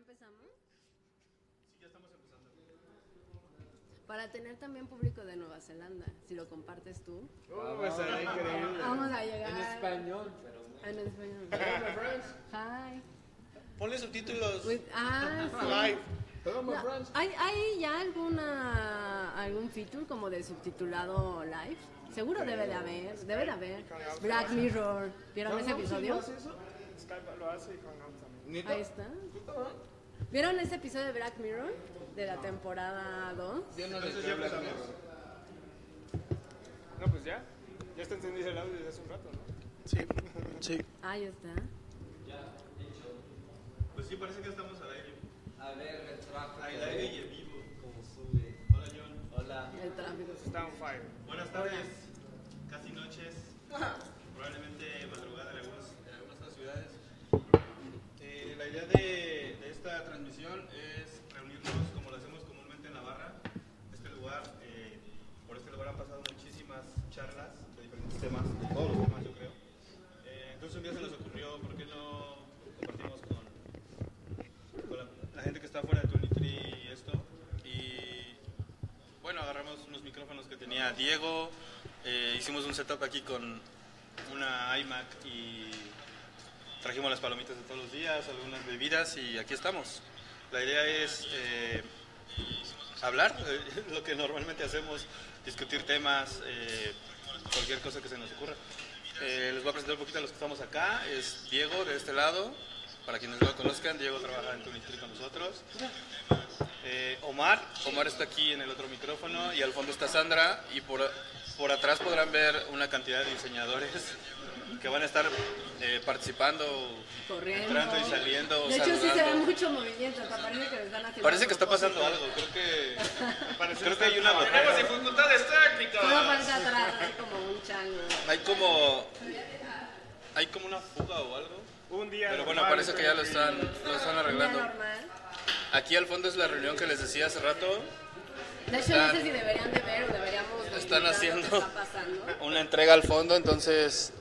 empezamos? Sí, ya estamos empezando. Para tener también público de Nueva Zelanda, si lo compartes tú. Pues será increíble. Vamos a llegar. En español, pero... En español. Hello, my friends. Hi. Ponle subtítulos. Sí. Live. Hello, my No, friends. ¿Hay ya algún feature como de subtitulado live? Seguro debe de haber. Black Mirror. ¿Vieron ese episodio? Skype lo hace y Hangouts también. Ahí está. ¿Vieron ese episodio de Black Mirror? De la temporada 2. Yo no les voy a hablar. No, pues ya. Ya está encendido el audio desde hace un rato, ¿no? Sí. Ahí está. Pues sí, parece que estamos al aire. A ver, el tráfico. Al aire y en vivo. Como sube. Hola, John. Hola. El tráfico. Está on fire. Buenas tardes. Casi noches. Probablemente madrugada en algunas otras ciudades. La idea de esta transmisión es reunirnos como lo hacemos comúnmente en la barra. Por este lugar han pasado muchísimas charlas de diferentes temas, de todos los temas yo creo. Entonces un día se nos ocurrió, ¿por qué no compartimos con la gente que está fuera de 23 y esto? Y bueno, agarramos unos micrófonos que tenía Diego, hicimos un setup aquí con una iMac y trajimos las palomitas de todos los días, algunas bebidas y aquí estamos. La idea es hablar, lo que normalmente hacemos, discutir temas, cualquier cosa que se nos ocurra. Les voy a presentar un poquito a los que estamos acá. Es Diego de este lado, para quienes no lo conozcan, Diego trabaja en 23 con nosotros. Omar está aquí en el otro micrófono y al fondo está Sandra y por atrás podrán ver una cantidad de diseñadores que van a estar participando, Corriendo. entrando y saliendo, De hecho, sí se ve saludando. mucho movimiento. Hasta parece que les van haciendo. Parece que está propósito. pasando algo, creo que hay una botella. ¡Tenemos dificultades técnicas! Solo parece atrás, así como un chango. Hay como una fuga o algo. Un día. Pero bueno, normal, parece que ya lo están Un arreglando. día normal. Aquí al fondo es la reunión que les decía hace rato. De hecho, no sé si deberían de ver o deberíamos Están documentar lo haciendo que está pasando. una entrega al fondo, entonces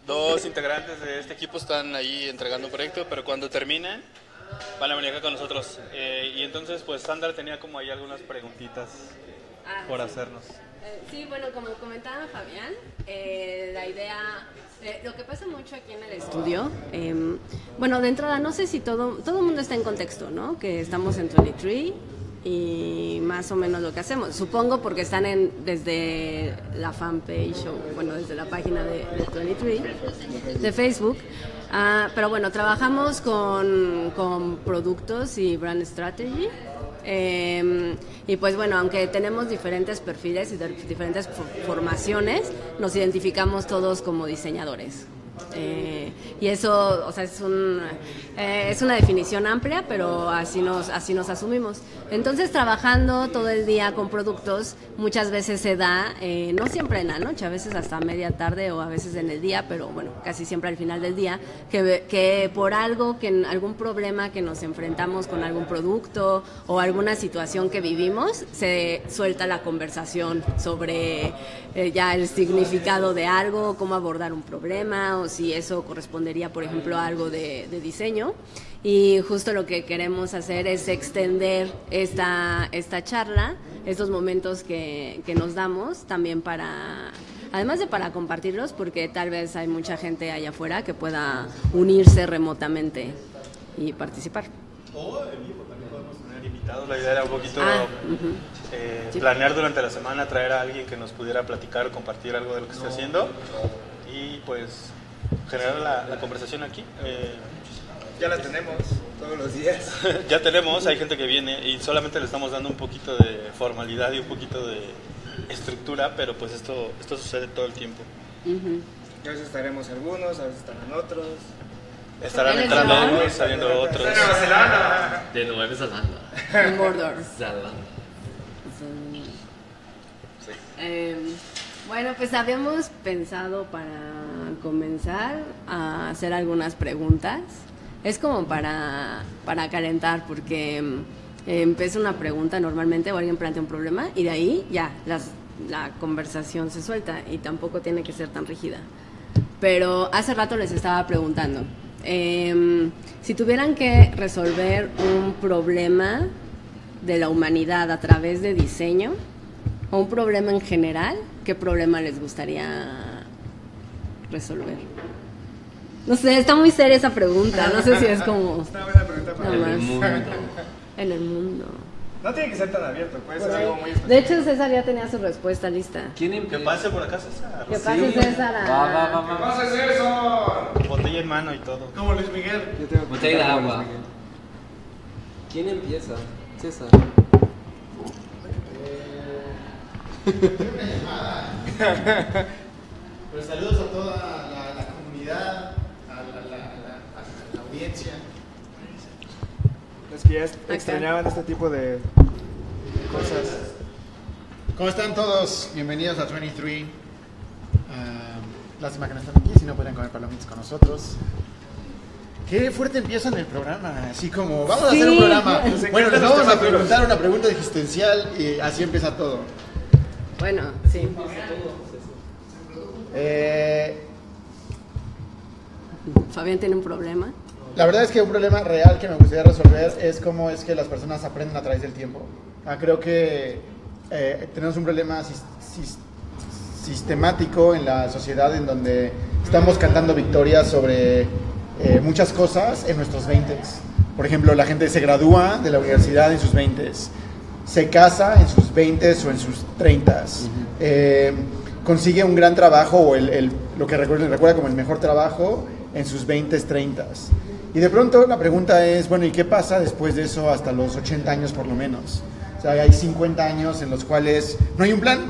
dos integrantes de este equipo están ahí entregando un proyecto, pero cuando terminen van a venir acá con nosotros. Y entonces pues Sandra tenía como ahí algunas preguntitas por Sí. hacernos. Sí, bueno, como comentaba Fabián, la idea, lo que pasa mucho aquí en el estudio, bueno, de entrada, no sé si todo el mundo está en contexto, ¿no? Que estamos en 23 y más o menos lo que hacemos. Supongo porque están desde la fanpage o, bueno, desde la página de 23, de Facebook. Pero bueno, trabajamos con productos y brand strategy. Y pues bueno, aunque tenemos diferentes perfiles y diferentes formaciones, nos identificamos todos como diseñadores. Y eso, o sea, es una definición amplia, pero así nos asumimos. Entonces, trabajando todo el día con productos, muchas veces se da, no siempre en la noche, a veces hasta media tarde o a veces en el día, pero bueno, casi siempre al final del día, que por algún problema que nos enfrentamos con algún producto o alguna situación que vivimos, se suelta la conversación sobre ya el significado de algo, cómo abordar un problema o si eso correspondería, por ejemplo, a algo de diseño. Y justo lo que queremos hacer es extender esta charla, estos momentos que nos damos, también además de para compartirlos, porque tal vez hay mucha gente allá afuera que pueda unirse remotamente y participar. O en vivo también podemos tener invitados. La idea era un poquito Sí. planear durante la semana, traer a alguien que nos pudiera platicar o compartir algo de lo que esté haciendo y pues generar la conversación aquí. Ya la tenemos todos los días. Ya tenemos, hay gente que viene y solamente le estamos dando un poquito de formalidad y un poquito de estructura, pero pues esto sucede todo el tiempo. A veces estaremos algunos, a veces estarán otros. Estarán ¿Eres entrando León? unos, saliendo otros. Nueva Zelanda. De Nueva Zelanda. En Mordor. Zelanda. Bueno, pues habíamos pensado para comenzar a hacer algunas preguntas. Es como para calentar, porque empieza una pregunta normalmente o alguien plantea un problema y de ahí ya la conversación se suelta y tampoco tiene que ser tan rígida. Pero hace rato les estaba preguntando, Si tuvieran que resolver un problema de la humanidad a través de diseño, o un problema en general, ¿qué problema les gustaría resolver? No sé, está muy seria esa pregunta. No sé si es como... Una buena pregunta para nada En el más. mundo. En el mundo. No tiene que ser tan abierto, puede ser algo muy De específico. hecho, César ya tenía su respuesta lista. ¿Quién Que empieza? pase por acá, César. Que pase César a... Va. ¿Qué haces eso? Botella en mano y todo. Como Luis Miguel. Botella de agua. ¿Quién empieza? César. Pues saludos a toda la comunidad, a la audiencia. Los que ya extrañaban este tipo de cosas. ¿Cómo están todos? Bienvenidos a 23. Lástima que no están aquí, si no pueden comer palomitas con nosotros. Qué fuerte empiezan el programa, así como vamos a hacer un programa. Nos encantan Bueno, les los vamos a temas duros. preguntar una pregunta existencial y así empieza todo. Bueno, sí. Fabián tiene un problema. La verdad es que un problema real que me gustaría resolver es cómo es que las personas aprenden a través del tiempo. Creo que tenemos un problema sistemático en la sociedad en donde estamos cantando victorias sobre muchas cosas en nuestros 20s. Por ejemplo, la gente se gradúa de la universidad en sus 20s, se casa en sus 20s o en sus 30s, consigue un gran trabajo o lo que recuerda como el mejor trabajo en sus 20s, 30s. Y de pronto la pregunta es, bueno, ¿y qué pasa después de eso hasta los 80 años por lo menos? O sea, hay 50 años en los cuales no hay un plan.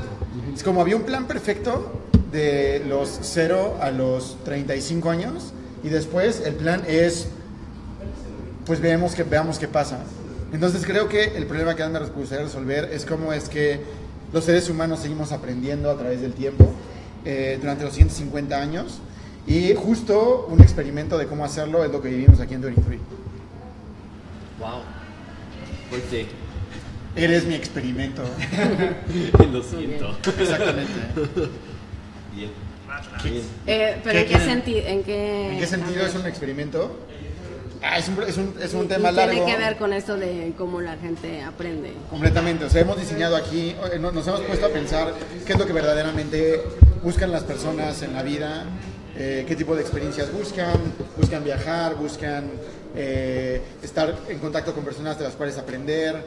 Es como había un plan perfecto de los 0 a los 35 años y después el plan es, pues veamos qué pasa. Entonces creo que el problema que me gustaría resolver es cómo es que los seres humanos seguimos aprendiendo a través del tiempo durante los 150 años. Y justo un experimento de cómo hacerlo es lo que vivimos aquí en 23. Wow. ¿Por qué? Eres mi experimento. Lo siento. Exactamente. Bien. Pero ¿en qué sentido? ¿En qué sentido es un experimento? Es un tema y largo. tiene que ver con esto de cómo la gente aprende. Completamente, o sea, hemos diseñado aquí, nos hemos puesto a pensar qué es lo que verdaderamente buscan las personas en la vida, qué tipo de experiencias buscan viajar, buscan estar en contacto con personas de las cuales aprender,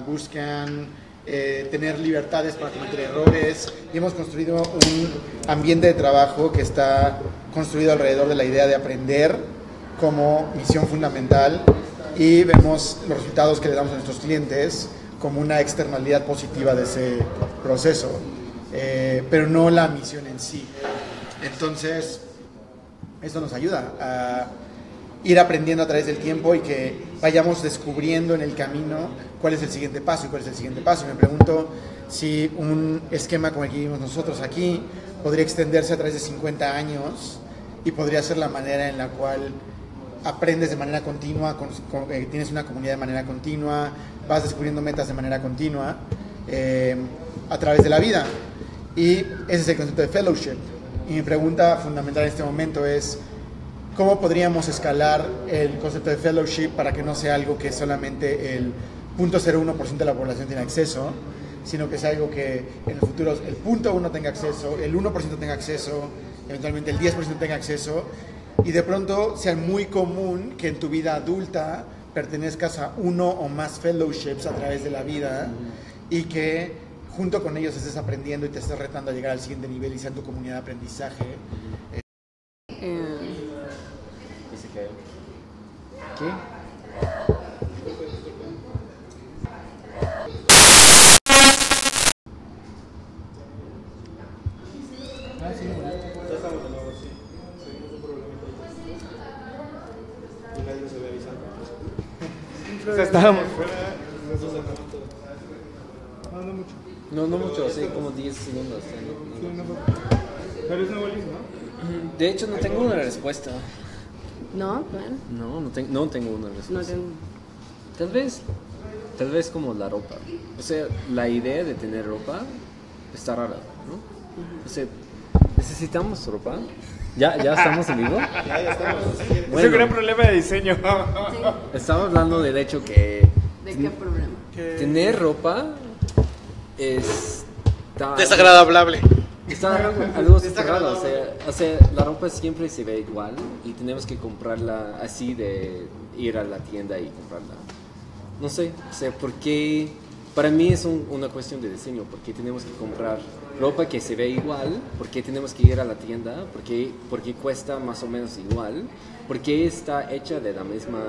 buscan tener libertades para cometer errores, y hemos construido un ambiente de trabajo que está construido alrededor de la idea de aprender como misión fundamental, y vemos los resultados que le damos a nuestros clientes como una externalidad positiva de ese proceso, pero no la misión en sí. Entonces, esto nos ayuda a ir aprendiendo a través del tiempo y que vayamos descubriendo en el camino cuál es el siguiente paso y cuál es el siguiente paso. Y me pregunto si un esquema como el que vivimos nosotros aquí podría extenderse a través de 50 años y podría ser la manera en la cual aprendes de manera continua, tienes una comunidad de manera continua, vas descubriendo metas de manera continua a través de la vida. Y ese es el concepto de fellowship. Y mi pregunta fundamental en este momento es, ¿cómo podríamos escalar el concepto de fellowship para que no sea algo que solamente el 0.01% de la población tiene acceso, sino que sea algo que en el futuro el 0.1 tenga acceso, el 1% tenga acceso, eventualmente el 10% tenga acceso, y de pronto sea muy común que en tu vida adulta pertenezcas a uno o más fellowships a través de la vida, y que junto con ellos estés aprendiendo y te estés retando a llegar al siguiente nivel y sea tu comunidad de aprendizaje. ¿Qué? Ya estamos de nuevo, sí. Seguimos un problemita. Y nadie nos había avisado. O sea, estábamos fuera. No mucho. No mucho, así como 10 segundos. Sí, no mucho. Pero es nuevo Liz, ¿no? De hecho, no tengo una respuesta. ¿No? Bueno, No tengo una respuesta. no tengo... Tal vez como la ropa. O sea, la idea de tener ropa está rara, ¿no? O sea, necesitamos ropa. ¿Ya estamos en vivo? Ya estamos. Es un Bueno, gran problema de diseño. Sí. estaba hablando del hecho que ¿De qué problema? tener ropa está Desagradable. algo separado. O sea, la ropa siempre se ve igual y tenemos que comprarla así de ir a la tienda y comprarla. No sé, o sea, porque para mí es una cuestión de diseño, porque tenemos que comprar ropa que se ve igual, porque tenemos que ir a la tienda, porque cuesta más o menos igual, porque está hecha de la misma...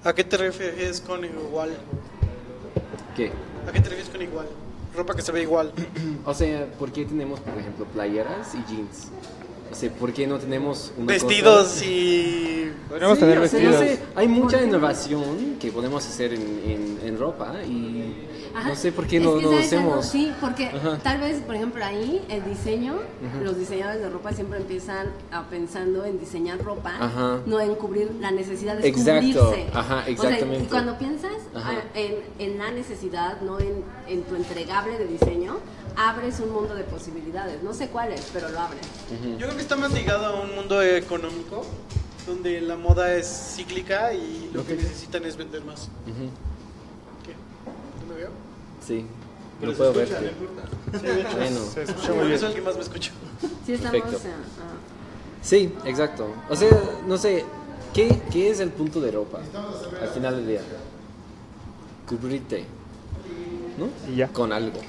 ¿A qué te refieres con igual? ¿Qué? ¿A qué te refieres con igual? Ropa que se ve igual. O sea, ¿por qué tenemos, por ejemplo, playeras y jeans? O sea, ¿por qué no tenemos una Vestidos cosa? y... Podríamos Sí, tener o sea, vestidos. no sé, hay mucha innovación que podemos hacer en ropa y Ajá. no sé por qué Es no que lo ¿sabes algo? hacemos. Sí, porque Ajá. tal vez, por ejemplo, ahí el diseño, los diseñadores de ropa siempre empiezan pensando en diseñar ropa, Ajá. no en cubrir la necesidad de Exacto. cubrirse. Ajá, O sea, exactamente. y cuando piensas Ajá. en la necesidad, no en tu entregable de diseño, abres un mundo de posibilidades. No sé cuáles, pero lo abres. Yo creo que está más ligado a un mundo económico, donde la moda es cíclica y lo que necesitan es vender más. Ujú. ¿Qué? ¿No me veo? Sí, Pero no se puedo escucha, verte. no importa. Bueno, Se escucha Yo muy bien. soy el que más me escucho. Sí, estamos... Perfecto. sí, exacto. O sea, no sé, ¿qué es el punto de ropa al final del día? Cubrirte, ¿no? Y ya. Con algo.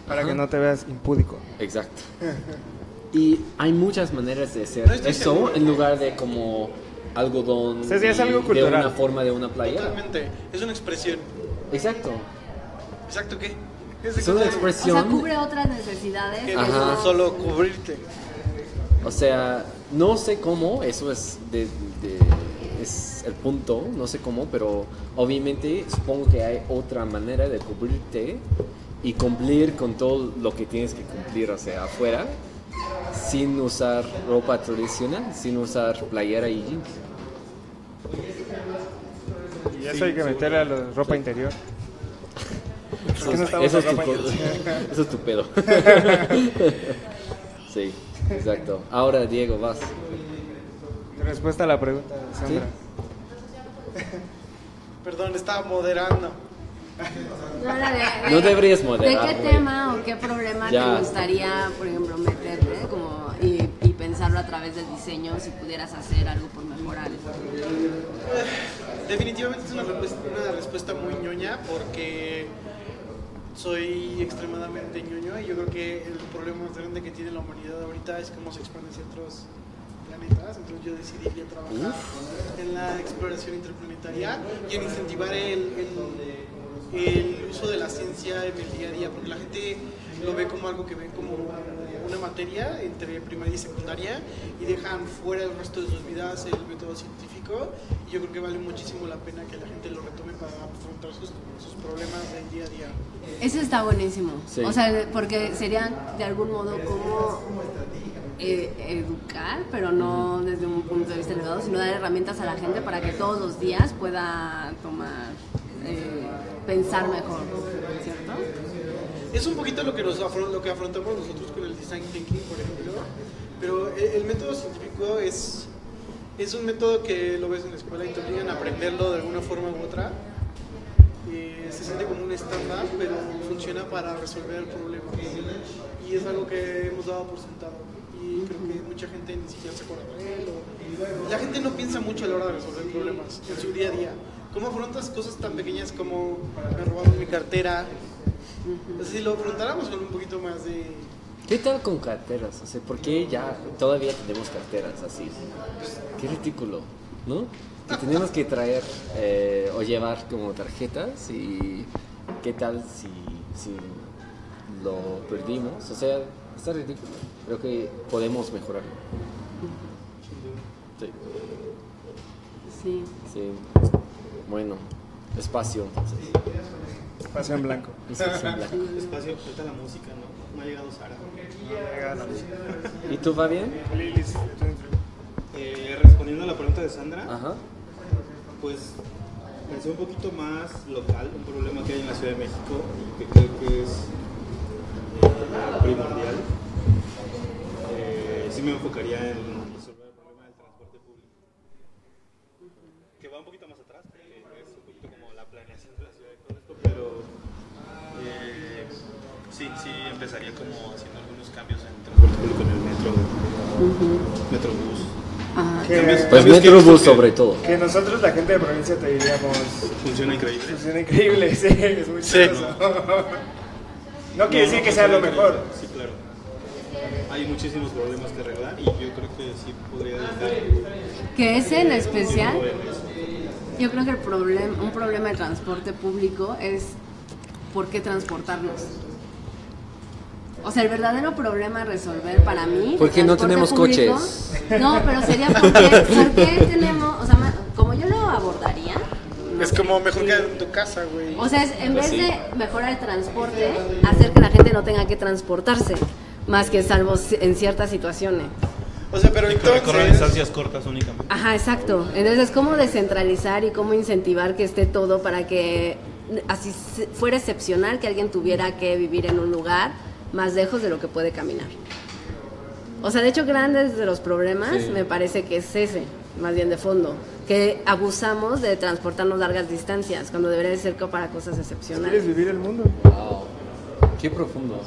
Para Ajá. que no te veas impúdico. Exacto. Y hay muchas maneras de hacer No estoy eso seguro. en lugar de como algodón Sí, es algo de cultural. una forma de una playera. Totalmente. Es una expresión. Exacto. ¿Exacto qué? Es una O sea, expresión. cubre otras necesidades. Que Ajá. no es solo cubrirte. O sea, no sé cómo, eso es es el punto, no sé cómo, pero obviamente supongo que hay otra manera de cubrirte y cumplir con todo lo que tienes que cumplir, o sea, afuera, sin usar ropa tradicional, sin usar playera y jeans. Y eso hay que meterle a la ropa interior. ¿Por qué no estamos Eso en es tu, ropa interior? eso es tu pedo. Sí, exacto. Ahora, Diego, vas. Respuesta a la pregunta de Sandra. Perdón, estaba moderando. No, era No deberías moderar, ¿De qué güey. tema o qué problema Ya. te gustaría, por ejemplo, meterte como, y pensarlo a través del diseño si pudieras hacer algo por mejorar? Definitivamente es una respuesta muy ñoña porque soy extremadamente ñoño y yo creo que el problema más grande que tiene la humanidad ahorita es cómo se expande hacia otros planetas. Entonces yo decidí trabajar en la exploración interplanetaria y en incentivar el uso de la ciencia en el día a día, porque la gente lo ve como algo que ven como una materia entre primaria y secundaria y dejan fuera el resto de sus vidas el método científico, y yo creo que vale muchísimo la pena que la gente lo retome para afrontar sus problemas del día a día. Eso está buenísimo. Sí. O sea, porque sería de algún modo como educar, pero no desde un punto de vista elevado, sino dar herramientas a la gente para que todos los días pueda pensar mejor, ¿cierto? Es un poquito lo que afrontamos nosotros con el design thinking, por ejemplo, pero el método científico es un método que lo ves en la escuela y te obligan a aprenderlo de alguna forma u otra. Se siente como un estándar, pero funciona para resolver problemas. Y es algo que hemos dado por sentado. Y creo que mucha gente ni siquiera se acuerda de él. La gente no piensa mucho a la hora de resolver problemas en su día a día. ¿Cómo afrontas cosas tan pequeñas como me robaron mi cartera? Si lo afrontáramos con un poquito más de... ¿Qué tal con carteras? O sea, ¿por qué ya todavía tenemos carteras así? Qué ridículo, ¿no? Que tenemos que traer o llevar como tarjetas y ¿qué tal si lo perdimos? O sea, está ridículo. Creo que podemos mejorarlo. Sí, Sí. sí. Bueno, espacio entonces. Espacio en blanco. Espacio en blanco. Espacio, falta la música, ¿no? No ha llegado Sara. ¿Y tú, Fabián? Lilis, Respondiendo a la pregunta de Sandra, Ajá. pues pensé un poquito más local, un problema que hay en la Ciudad de México y que creo que es primordial. sí me enfocaría en resolver el problema del transporte público. Que va un poquito más atrás, porque es un poquito como la planeación de la ciudad y todo esto, pero sí empezaría como haciendo algunos cambios en transporte público, en el metro, Metrobús. Pues Metrobús sobre todo. Que nosotros, la gente de provincia, te diríamos... Funciona increíble. Funciona increíble, sí, es muy chistoso. No quiere decir que sea lo mejor. Sí, claro. Hay muchísimos problemas que arreglar y yo creo que sí podría dejar... Que ese en especial, yo creo que un problema de transporte público es por qué transportarnos. O sea, el verdadero problema a resolver para mí... Porque no tenemos público, coches. No, pero sería por qué tenemos... O sea, como yo lo abordaría... Es como mejor que en tu casa, güey. O sea, en vez de mejorar el transporte, hacer que la gente no tenga que transportarse, más que salvo en ciertas situaciones. O sea, pero Recorrer entonces... distancias cortas únicamente. Ajá, exacto. Entonces, ¿cómo descentralizar y cómo incentivar que esté todo para que así fuera excepcional que alguien tuviera que vivir en un lugar más lejos de lo que puede caminar? O sea, de hecho, grandes de los problemas me parece que es ese, más bien de fondo, que abusamos de transportarnos largas distancias cuando debería de ser para cosas excepcionales. ¿Quieres vivir el mundo? Wow. Qué profundo.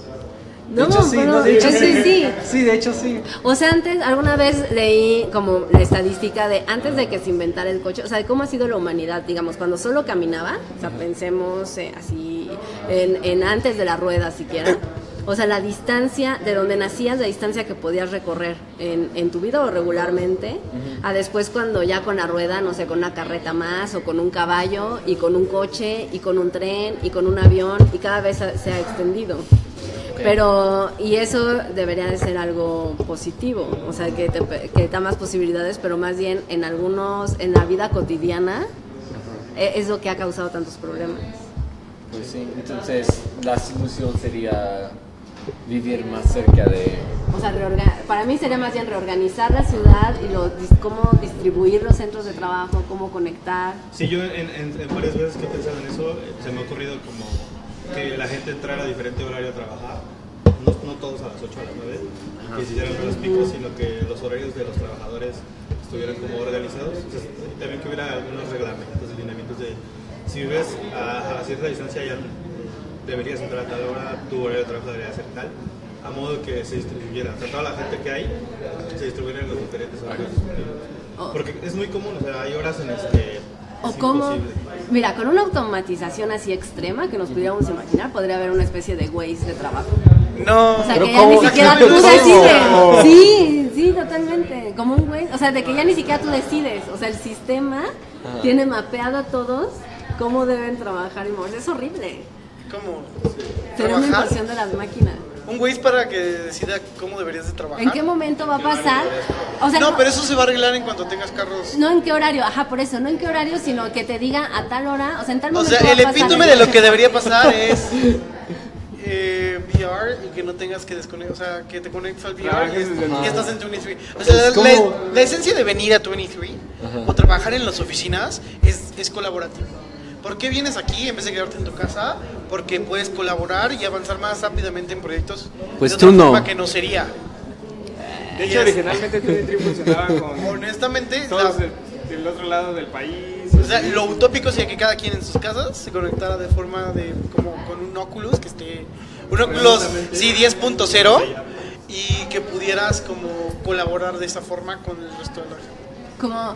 No, de hecho, sí, pero no, de hecho, sí. Sí, de hecho sí. O sea, alguna vez leí como la estadística de antes de que se inventara el coche, o sea, de cómo ha sido la humanidad, digamos, cuando solo caminaba, o sea, pensemos así, en antes de la rueda siquiera. O sea, la distancia de donde nacías, la distancia que podías recorrer en tu vida o regularmente, a después cuando ya con la rueda, no sé, con una carreta más o con un caballo y con un coche y con un tren y con un avión y cada vez se ha extendido. Pero, y eso debería de ser algo positivo, o sea, que da más posibilidades, pero más bien en la vida cotidiana, es lo que ha causado tantos problemas. Pues sí, entonces la solución sería vivir más cerca de... O sea, para mí sería más bien reorganizar la ciudad y cómo distribuir los centros de trabajo, cómo conectar. Sí, yo en varias veces que he pensado en eso, se me ha ocurrido como que la gente entrara a diferente horario a trabajar, no todos a las 8 o a las 9, que se hicieran los picos, sino que los horarios de los trabajadores estuvieran como organizados. Entonces, también que hubiera algunos reglamentos, lineamientos de si vives a cierta distancia ya deberías entrar a tal hora, tu horario de trabajo debería ser tal, a modo que se distribuyera, o sea, toda la gente que hay se distribuyera en los diferentes horarios disponibles. Porque es muy común, o sea, hay horas en las que o cómo, mira, con una automatización así extrema que nos pudiéramos imaginar, podría haber una especie de Waze de trabajo. No, o sea, pero que ya ni siquiera tú decides. Sí, totalmente. Como un Waze, o sea, de que ya ni siquiera tú decides. O sea, el sistema tiene mapeado a todos cómo deben trabajar y moverse. Es horrible. ¿Cómo? Sería una invasión de las máquinas. Un Waze para que decida cómo deberías de trabajar. ¿En qué momento va a pasar? O sea, no, pero eso se va a arreglar en cuanto tengas carros. No en qué horario, ajá, por eso, no en qué horario, sino que te diga a tal hora, o sea, en tal momento. O sea, el epítome de lo que debería pasar es VR y que no tengas que desconectar, o sea, que te conectes al VR y estás en 23. O sea, la esencia de venir a 23 o trabajar en las oficinas es colaborativo. ¿Por qué vienes aquí en vez de quedarte en tu casa? Porque puedes colaborar y avanzar más rápidamente en proyectos pues de otra tú no. forma que no sería. De hecho, originalmente 23 funcionaba con honestamente todos del otro lado del país. O sea, lo utópico sería que cada quien en sus casas se conectara de forma de como con un Oculus que esté un Oculus sí 10.0 y que pudieras como colaborar de esa forma con el resto de la gente. Como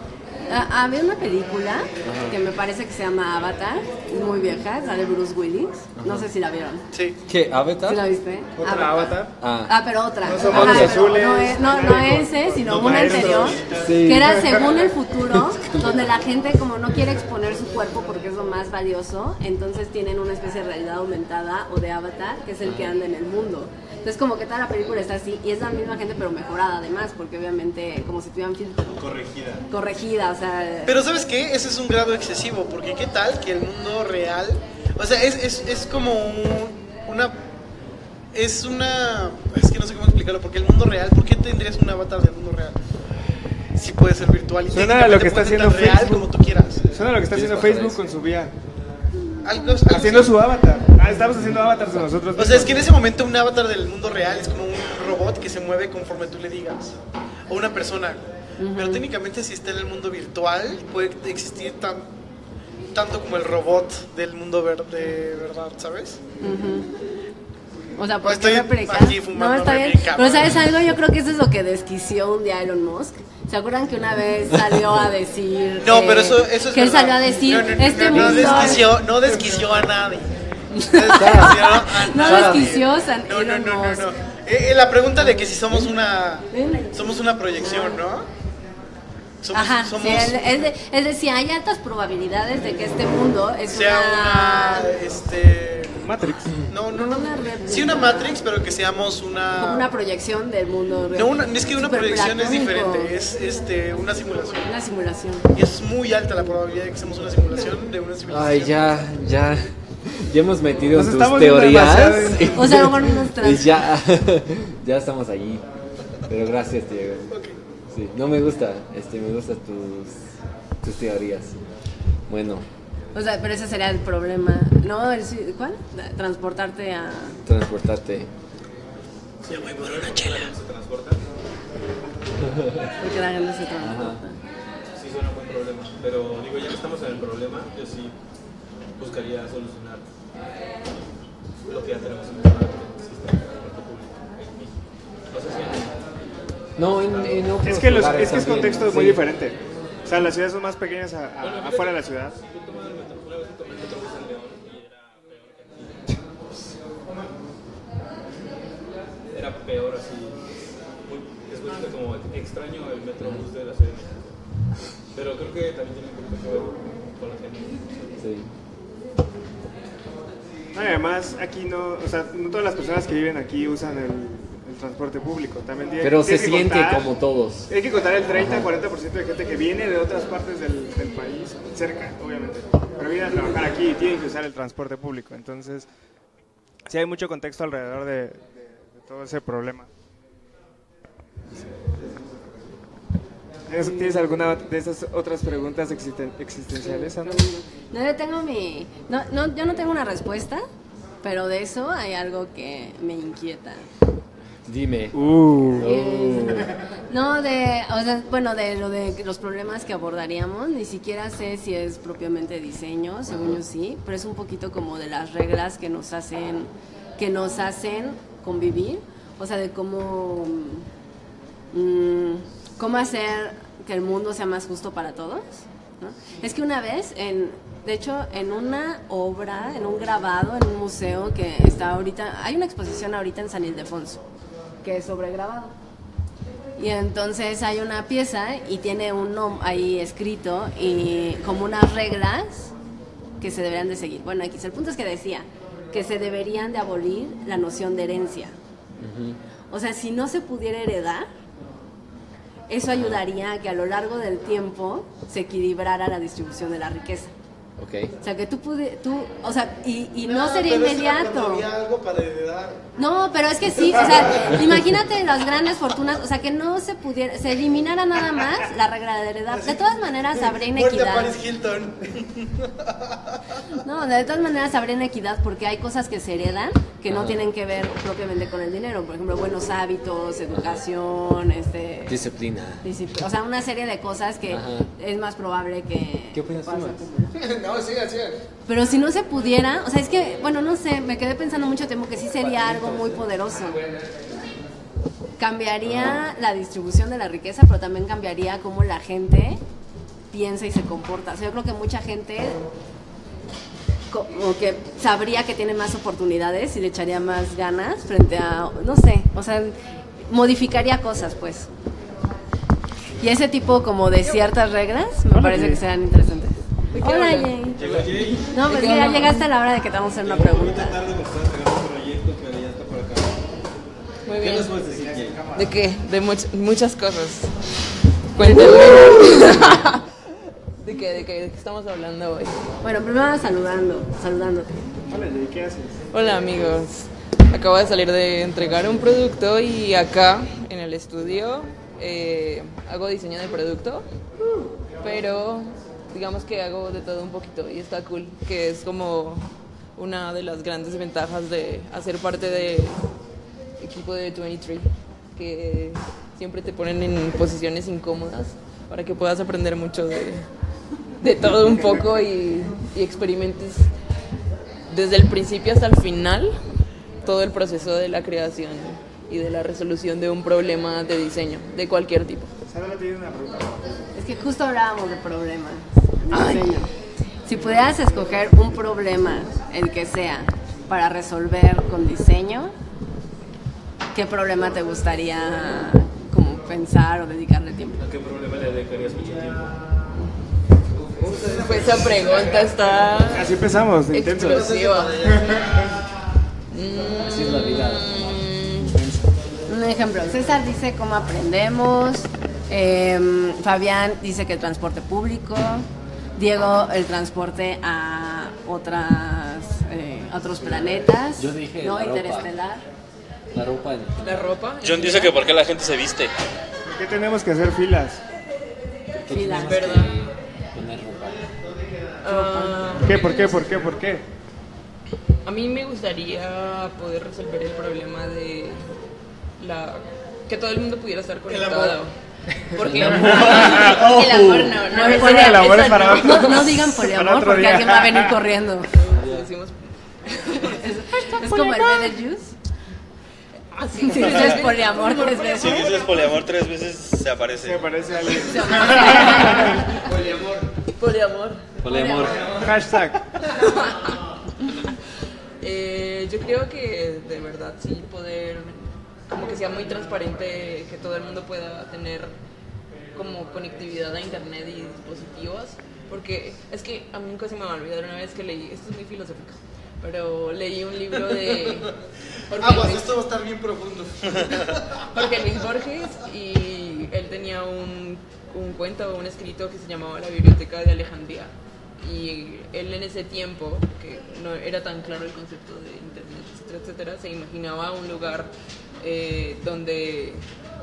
había una película que me parece que se llama Avatar, es muy vieja, sale Bruce Willis, no sé si la vieron. Sí. ¿Qué? ¿Avatar? ¿Sí la viste? ¿Otra Avatar? Pero otra. No son ojos azules. No ese, sino una anterior, que era según el futuro, donde la gente como no quiere exponer su cuerpo porque es lo más valioso, entonces tienen una especie de realidad aumentada o de avatar, que es el que anda en el mundo. Entonces como que toda la película está así, y es la misma gente pero mejorada además, porque obviamente como si tuvieran filtro. Corregida, o sea... Pero ¿sabes qué? Ese es un grado excesivo, porque ¿qué tal que el mundo real... O sea, es como una... Es que no sé cómo explicarlo, porque el mundo real, ¿por qué tendrías un avatar del mundo real? Si puede ser virtual y suena a lo que está haciendo real Facebook como tú quieras. Suena a lo que está haciendo Facebook con su VR. Haciendo su avatar. Estamos haciendo avatars de nosotros. O sea, es que en ese momento un avatar del mundo real es como un robot que se mueve conforme tú le digas. O una persona. Pero técnicamente si está en el mundo virtual, puede existir tanto como el robot del mundo de verdad, ¿sabes? O sea, ¿por estoy qué replicar? aquí fumando No, está bien. bien, cabrón. Pero ¿sabes algo? Yo creo que eso es lo que desquició un día Elon Musk. ¿Se acuerdan que una vez salió a decir... No, pero eso es que él verdad. salió a decir, No desquició a nadie. No desquició San No. Elon Musk. La pregunta de que si somos una proyección, ¿no? Ajá, sí, él decía, hay altas probabilidades de que este mundo es sea Matrix. No. Sí, una Matrix, pero que seamos una... como una proyección del mundo real. No, es que una proyección es diferente, es una simulación. Una simulación. Y es muy alta la probabilidad de que seamos una simulación de una civilización. Ay, ya hemos metido Nos tus estamos viendo teorías. O sea, con nuestras... Y ya estamos allí. Pero gracias, Diego. Sí, no me gusta, me gustan tus teorías. Bueno. O sea, pero ese sería el problema, ¿no? ¿Cuál? Transportarte. Yo voy por una chela. Porque la gente se transporta. Sí, suena un buen problema. Pero digo, ya que estamos en el problema, yo sí buscaría solucionar lo que ya tenemos en el sistema de transporte público en México. No sé si No, en otros Es que lugares es también, contexto es muy sí. diferente. O sea, las ciudades son más pequeñas afuera de la ciudad. yo tomaba el metro, una vez tomé el metrobús en León y era peor que aquí. Era peor así. Es muy como extraño el metrobús de la Ciudad de México. Pero creo que también tiene un poco que ver con la gente. Sí. No, y además, aquí no, o sea, no todas las personas que viven aquí usan el transporte público. También Pero se siente como todos. Hay que contar el 30-40% de gente que viene de otras partes del país, cerca, obviamente. Pero vienen a trabajar aquí y tienen que usar el transporte público. Entonces, sí hay mucho contexto alrededor de todo ese problema. ¿Tienes alguna de esas otras preguntas existenciales, Ana? No, yo no tengo una respuesta, pero de eso hay algo que me inquieta. Dime. No, de lo de los problemas que abordaríamos, ni siquiera sé si es propiamente diseño, según yo sí, pero es un poquito como de las reglas que nos hacen convivir, o sea, de cómo hacer que el mundo sea más justo para todos, ¿no? Es que una vez, de hecho, en una obra, en un grabado, en un museo que está ahorita, hay una exposición ahorita en San Ildefonso, que es sobre grabado. Y entonces hay una pieza y tiene un nombre ahí escrito y como unas reglas que se deberían de seguir. Bueno, aquí el punto es que decía que se deberían de abolir la noción de herencia. O sea, si no se pudiera heredar, eso ayudaría a que a lo largo del tiempo se equilibrara la distribución de la riqueza. Okay. O sea, que o sea, y no sería inmediato. Había algo para heredar. No, pero es que sí, o sea, imagínate las grandes fortunas, o sea, que no se eliminara nada más la regla de heredar. De todas maneras habría inequidad. Paris Hilton. No, de todas maneras habría inequidad porque hay cosas que se heredan que no tienen que ver propiamente con el dinero. Por ejemplo, buenos hábitos, educación, disciplina. O sea, una serie de cosas que es más probable que... ¿Qué opinas tú, Max? No, sigan. Pero si no se pudiera, o sea, es que, bueno, no sé, me quedé pensando mucho tiempo que sí sería algo muy poderoso. Cambiaría la distribución de la riqueza, pero también cambiaría cómo la gente piensa y se comporta. O sea, yo creo que mucha gente como que sabría que tiene más oportunidades y le echaría más ganas frente a, no sé, o sea, modificaría cosas, pues. Y ese tipo como de ciertas reglas me parece que serán interesantes. Hola, Jay. Llegó Jay. No, pues que ya llegaste a la hora de que te vamos a hacer una pregunta. Tarde me estás entregando un proyecto, pero ya está por acá. Muy ¿Qué bien. nos puedes decir, Jay? ¿De qué? De muchas cosas. Cuéntame. ¿De qué estamos hablando hoy? Bueno, primero saludándote. Hola, Jay, ¿qué haces? Hola amigos. Acabo de salir de entregar un producto y acá en el estudio hago diseño de producto, pero digamos que hago de todo un poquito y está cool, que es como una de las grandes ventajas de hacer parte de equipo de 23, que siempre te ponen en posiciones incómodas para que puedas aprender mucho de todo un poco y experimentes desde el principio hasta el final todo el proceso de la creación y de la resolución de un problema de diseño de cualquier tipo. Sara tiene una pregunta. Es que justo hablábamos de problemas en diseño. Si pudieras escoger un problema, el que sea, para resolver con diseño, ¿qué problema te gustaría como pensar o dedicarle tiempo? ¿A qué problema le dedicarías mucho tiempo? Pues esa pregunta está Así empezamos, intenso. explosiva. Así es la vida. Un ejemplo, César dice cómo aprendemos, Fabián dice que el transporte público, Diego el transporte a otros planetas, Yo dije no la ropa. interestelar. La ropa. La ropa. John dice que por qué la gente se viste. ¿Por qué tenemos que hacer filas? Filas. ¿Verdad? Poner ropa. Ah, ¿Por qué? a mí me gustaría poder resolver el problema de que todo el mundo pudiera estar conectado. Porque el amor no Ese es del amor esa es para otro. No digan Para poliamor otro porque día. alguien va a venir corriendo. decimos Es como el Beetlejuice. así. Si dices poliamor 3 Si veces. dices poliamor 3 veces, se aparece. Se parece a alguien. Poliamor. Poliamor. Hashtag. Yo creo que de verdad sí poder, como que sea muy transparente, que todo el mundo pueda tener como conectividad a internet y dispositivos, porque es que a mí nunca se me va a olvidar una vez que leí, esto es muy filosófico, pero leí un libro de Aguas, esto va a estar bien profundo. Jorge Luis Borges, y él tenía un cuento o un escrito que se llamaba La Biblioteca de Alejandría. Y él en ese tiempo, que no era tan claro el concepto de internet, etcétera, etcétera, se imaginaba un lugar donde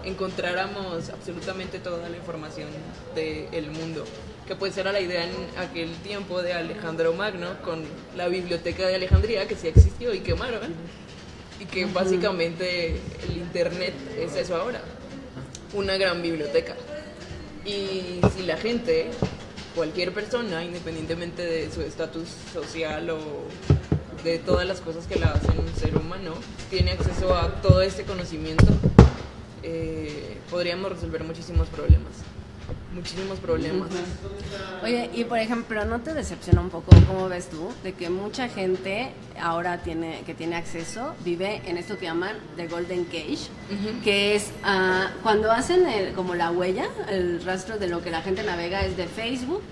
encontráramos absolutamente toda la información del mundo, que pues era la idea en aquel tiempo de Alejandro Magno con la Biblioteca de Alejandría, que sí existió y quemaron, y que básicamente el internet es eso ahora, una gran biblioteca. Y si la gente, cualquier persona, independientemente de su estatus social o de todas las cosas que la hacen un ser humano, tiene acceso a todo este conocimiento, podríamos resolver muchísimos problemas. Oye, y por ejemplo, ¿no te decepciona un poco, cómo ves tú, de que mucha gente ahora que tiene acceso, vive en esto que llaman The Golden Cage, que es cuando hacen como la huella, el rastro de lo que la gente navega es de Facebook,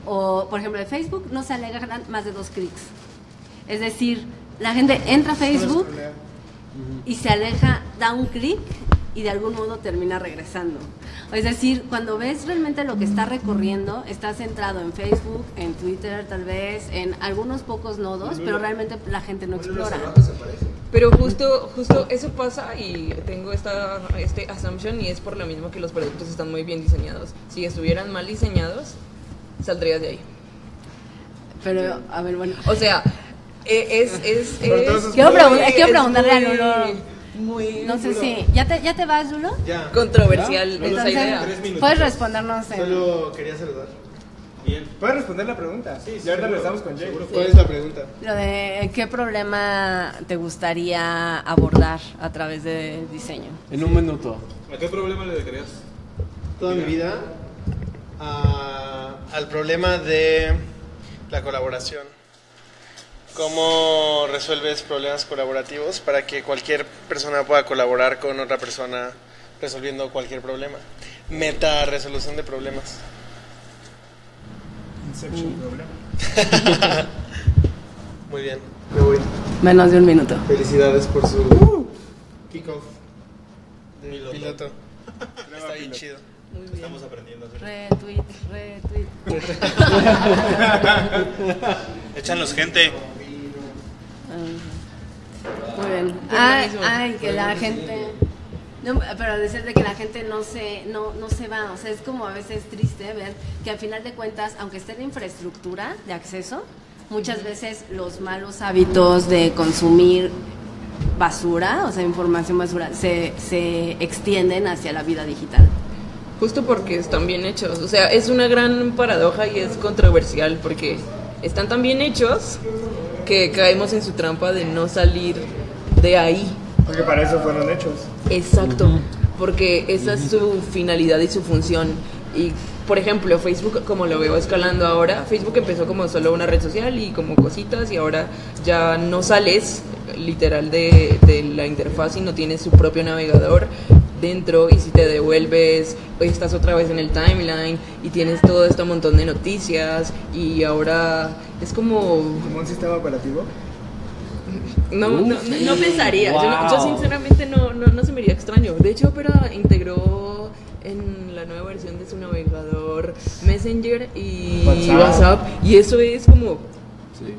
o por ejemplo de Facebook no se alejan más de 2 clics. Es decir, la gente entra a Facebook y se aleja, da un clic y de algún modo termina regresando. Es decir, cuando ves realmente lo que está recorriendo, está centrado en Facebook, en Twitter tal vez, en algunos pocos nodos, pero realmente la gente no explora. Pero justo eso pasa, y tengo este assumption, y es por lo mismo que los productos están muy bien diseñados. Si estuvieran mal diseñados, saldrías de ahí. Pero, a ver, bueno. O sea, Quiero preguntarle a Lulo. Muy No sé si... ¿Ya te vas, Lulo? Ya. controversial esa Entonces, idea. puedes respondernos en... Solo quería saludar. Bien. ¿Puedes responder la pregunta? Sí, y ahorita regresamos con Jake. ¿Cuál es la pregunta? Lo de qué problema te gustaría abordar a través de diseño. En un minuto. ¿A qué problema le dedicarías? Toda mi vida al problema de la colaboración. ¿Cómo resuelves problemas colaborativos para que cualquier persona pueda colaborar con otra persona resolviendo cualquier problema? Meta resolución de problemas. Inception problema. Muy bien, me voy. Menos de un minuto. Felicidades por su kickoff de piloto. Está bien chido. Muy bien. Estamos aprendiendo a hacer. Retweet. Échanos gente. Muy bien. Pues lo mismo. Que la gente... No, pero decir de que la gente no se va, o sea, es como a veces triste ver que al final de cuentas, aunque esté la infraestructura de acceso, muchas veces los malos hábitos de consumir basura, o sea, información basura, se extienden hacia la vida digital. Justo porque están bien hechos. O sea, es una gran paradoja y es controversial porque están tan bien hechos que caemos en su trampa de no salir de ahí. Porque para eso fueron hechos. Exacto, porque esa es su finalidad y su función. Y, por ejemplo, Facebook, como lo veo escalando ahora, Facebook empezó como solo una red social y como cositas, y ahora ya no sales literal de la interfaz y no tienes su propio navegador dentro, y si te devuelves estás otra vez en el timeline y tienes todo este montón de noticias, y ahora es como un sistema operativo. No pensaría. Yo sinceramente no se me haría extraño. De hecho, Opera integró en la nueva versión de su navegador Messenger y WhatsApp, y eso es como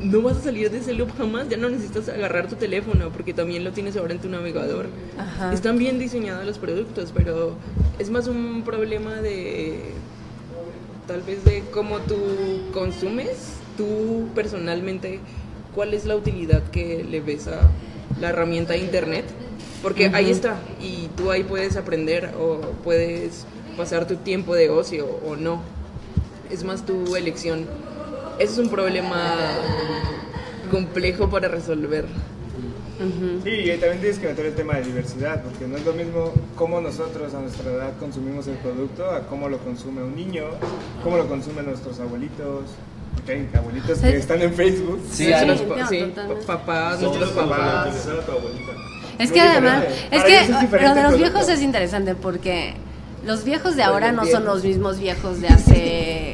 no vas a salir de ese loop jamás. Ya no necesitas agarrar tu teléfono porque también lo tienes ahora en tu navegador. Ajá. Están bien diseñados los productos, pero es más un problema de tal vez de cómo tú consumes, tú personalmente, cuál es la utilidad que le ves a la herramienta de internet, porque ahí está, y tú ahí puedes aprender o puedes pasar tu tiempo de ocio o no, es más tu elección. Ese es un problema complejo para resolver. Sí, y también tienes que meter el tema de diversidad, porque no es lo mismo cómo nosotros a nuestra edad consumimos el producto a cómo lo consume un niño, cómo lo consumen nuestros abuelitos. Okay, abuelitos que están en Facebook. Sí, papás, nuestros papás. Es que además, lo de los viejos es interesante porque los viejos de ahora no son los mismos viejos de hace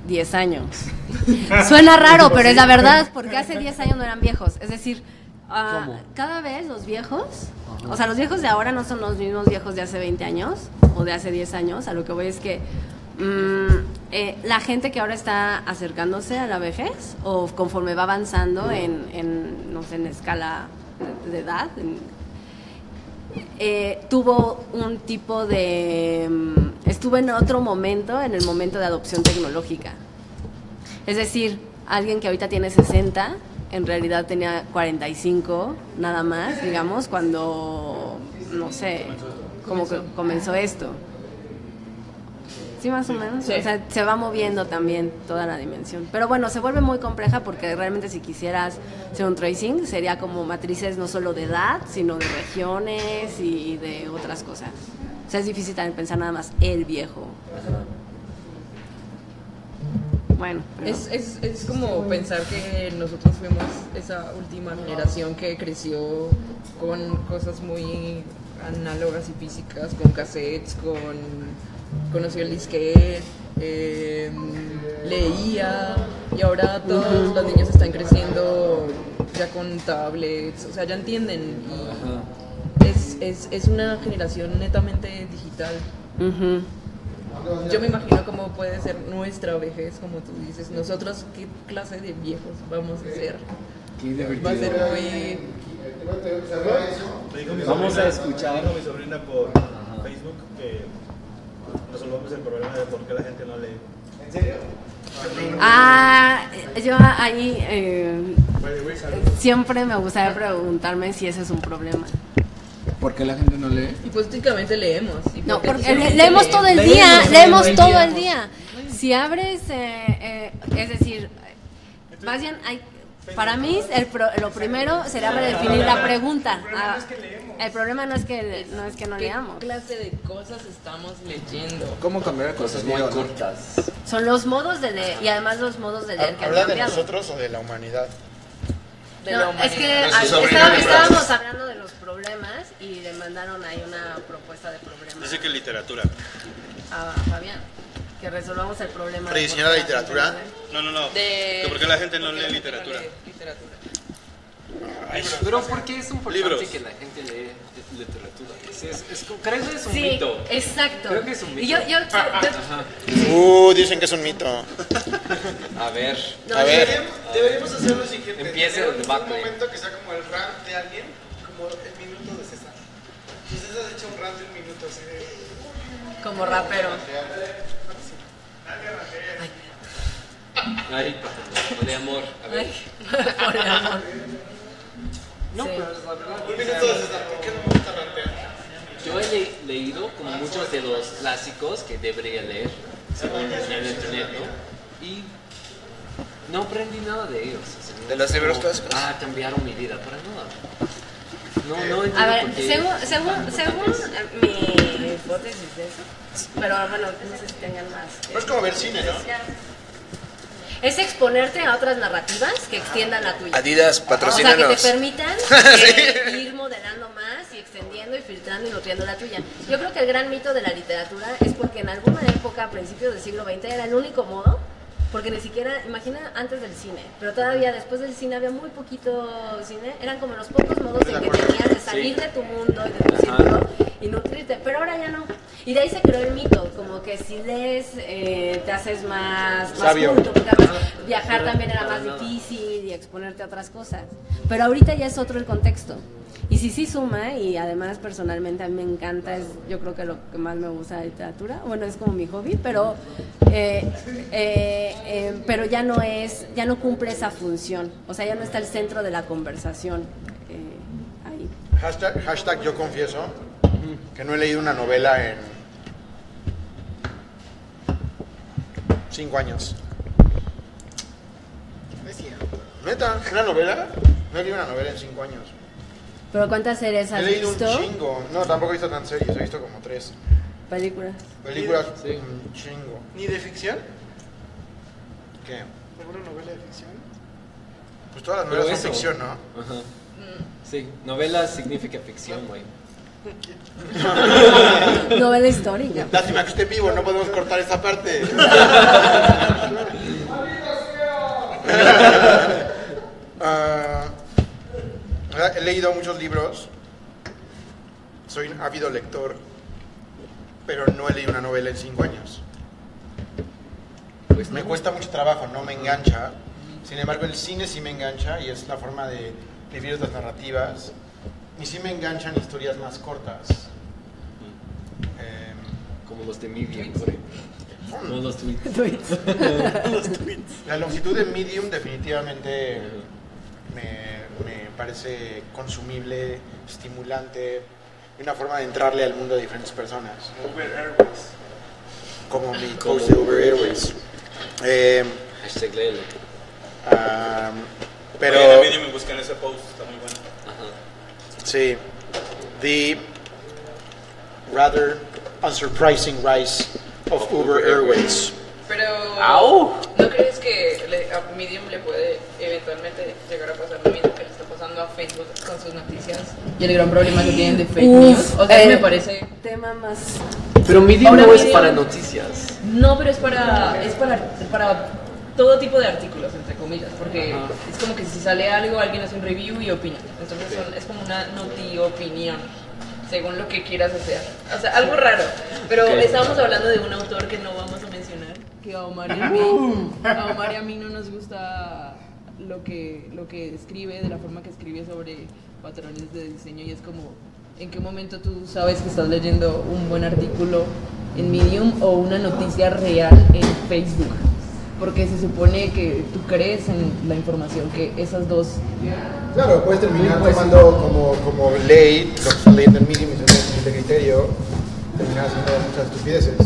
10 años. Suena raro, pero es la verdad, porque hace 10 años no eran viejos. Es decir, cada vez los viejos, o sea, los viejos de ahora no son los mismos viejos de hace 20 años o de hace 10 años. A lo que voy es que la gente que ahora está acercándose a la vejez, o conforme va avanzando no sé, en escala de edad, tuvo un tipo de... estuvo en otro momento, en el momento de adopción tecnológica. Es decir, alguien que ahorita tiene 60, en realidad tenía 45, nada más, digamos, cuando, no sé, como que comenzó esto. Sí, más o menos. Sí. O sea, se va moviendo también toda la dimensión. Pero bueno, se vuelve muy compleja porque realmente si quisieras hacer un tracing, sería como matrices no solo de edad, sino de regiones y de otras cosas. O sea, es difícil también pensar nada más el viejo. Bueno. Pero... Es como pensar que nosotros fuimos esa última generación que creció con cosas muy análogas y físicas, con cassettes, conoció el disquete, leía, y ahora todos los niños están creciendo ya con tablets, o sea, ya entienden, y es una generación netamente digital. Yo me imagino cómo puede ser nuestra vejez, como tú dices. Nosotros, ¿qué clase de viejos vamos a ser? Va a ser muy... Vamos a escuchar. Mi sobrina por Facebook que resolvamos el problema de por qué la gente no lee. ¿En serio? Yo ahí siempre me gustaría preguntarme si ese es un problema. ¿Por qué la gente no lee? Hipotéticamente leemos. No, porque leemos todo el día, leemos todo el día. Si abres, es decir, más bien hay... Para mí, lo primero sería redefinir la pregunta. El problema no es que no leamos. ¿Qué clase de cosas estamos leyendo? ¿Cómo cambiar cosas muy cortas? Son los modos de leer, y además los modos de leer que han ¿Habla de cambiado. nosotros o de la humanidad? Es que estábamos hablando de los problemas y le mandaron ahí una propuesta de problema. Dice que literatura. A Fabián. Que resolvamos el problema. ¿Rediseñar la literatura? No. Que ¿por qué la gente no lee literatura? Pero ¿por qué es importante que la gente lee literatura? Creo que es un mito. Exacto. Creo que es un mito. Dicen que es un mito. A ver. Deberíamos hacer lo siguiente. Empieza el debate. Un momento que sea como el rant de alguien, como el minuto de César. Y César echa un rant de un minuto así de... Como rapero. Ay, de amor. A ver. Por el amor. No, Sí. pero un minuto de César, ¿por qué no me gusta rantear? Yo he leído como muchos de los clásicos que debería leer, según en el internet, ¿no? Y no aprendí nada de ellos. O sea, ¿De los libros como, clásicos? cambiaron mi vida, para nada. No entiendo A ver, por qué. según mi hipótesis de eso, pero bueno, no sé si tengan más. Es como ver cine, ¿no? Es exponerte a otras narrativas que extiendan la tuya. Adidas, O sea, patrocínanos. que te permitan ir modelando más y extendiendo y filtrando y nutriendo la tuya. Yo creo que el gran mito de la literatura es porque en alguna época, a principios del siglo XX, era el único modo, porque ni siquiera, imagina antes del cine, pero todavía después del cine había muy poquito cine, eran como los pocos modos en que tenías de salir de tu mundo y de tu círculo y nutrirte, pero ahora ya no. Y de ahí se creó el mito, como que si lees te haces más Sabio. culto, porque además viajar también era más difícil y exponerte a otras cosas. Pero ahorita ya es otro el contexto. Y sí suma, y además personalmente a mí me encanta, es yo creo que lo que más me gusta de la literatura, bueno, es como mi hobby, pero ya no cumple esa función, o sea, ya no está el centro de la conversación ahí. Hashtag yo confieso que no he leído una novela en 5 años. ¿Neta? ¿Una novela? No he leído una novela en 5 años. ¿Pero cuántas series has He leído visto? un chingo. No, tampoco he visto tantas series, he visto como 3. Películas. Películas, Sí. un chingo. ¿Ni de ficción? ¿Qué? ¿Alguna novela de ficción? Pues todas las Pero novelas son eso. ficción, ¿no? Ajá. Sí, novela significa ficción, güey. Novela histórica. Lástima que esté vivo, no podemos cortar esta parte. He leído muchos libros, soy un ávido lector, pero no he leído una novela en 5 años. Pues Me no. cuesta mucho trabajo, no me engancha. Sin embargo, el cine sí me engancha y es la forma de vivir otras narrativas. Y sí me enganchan historias más cortas. Como los de Medium, por ejemplo. No los tweets. La longitud de Medium definitivamente me parece consumible, estimulante, y una forma de entrarle al mundo de diferentes personas. Uber Airways. Como mi post de Uber Airways. Hashtag léelo. Pero Vayan a Medium y busquen ese post, está muy bueno. Ajá. sí, the rather unsurprising rise of Uber Airways. Pero, ¡Au! ¿no crees que a Medium le puede eventualmente llegar a pasar lo mismo que le está pasando a Facebook con sus noticias? Y el gran problema que tienen de fake news. O sea, me parece... Tema más... Pero Medium Ahora no es Medium- para noticias. No, pero es para todo tipo de artículos, entre comillas, porque es como que si sale algo, alguien hace un review y opina. Entonces es como una noti-opinión, según lo que quieras hacer. O sea, algo raro. Pero estábamos hablando de un autor que no vamos a mencionar, que a Omar y a mí no nos gusta lo que escribe, de la forma que escribe sobre patrones de diseño, y es como, ¿en qué momento tú sabes que estás leyendo un buen artículo en Medium o una noticia real en Facebook? Porque se supone que tú crees en la información que esas dos... Claro, puedes terminar tomando como ley, lo que está leyendo en Medium y de criterio, terminas haciendo muchas estupideces.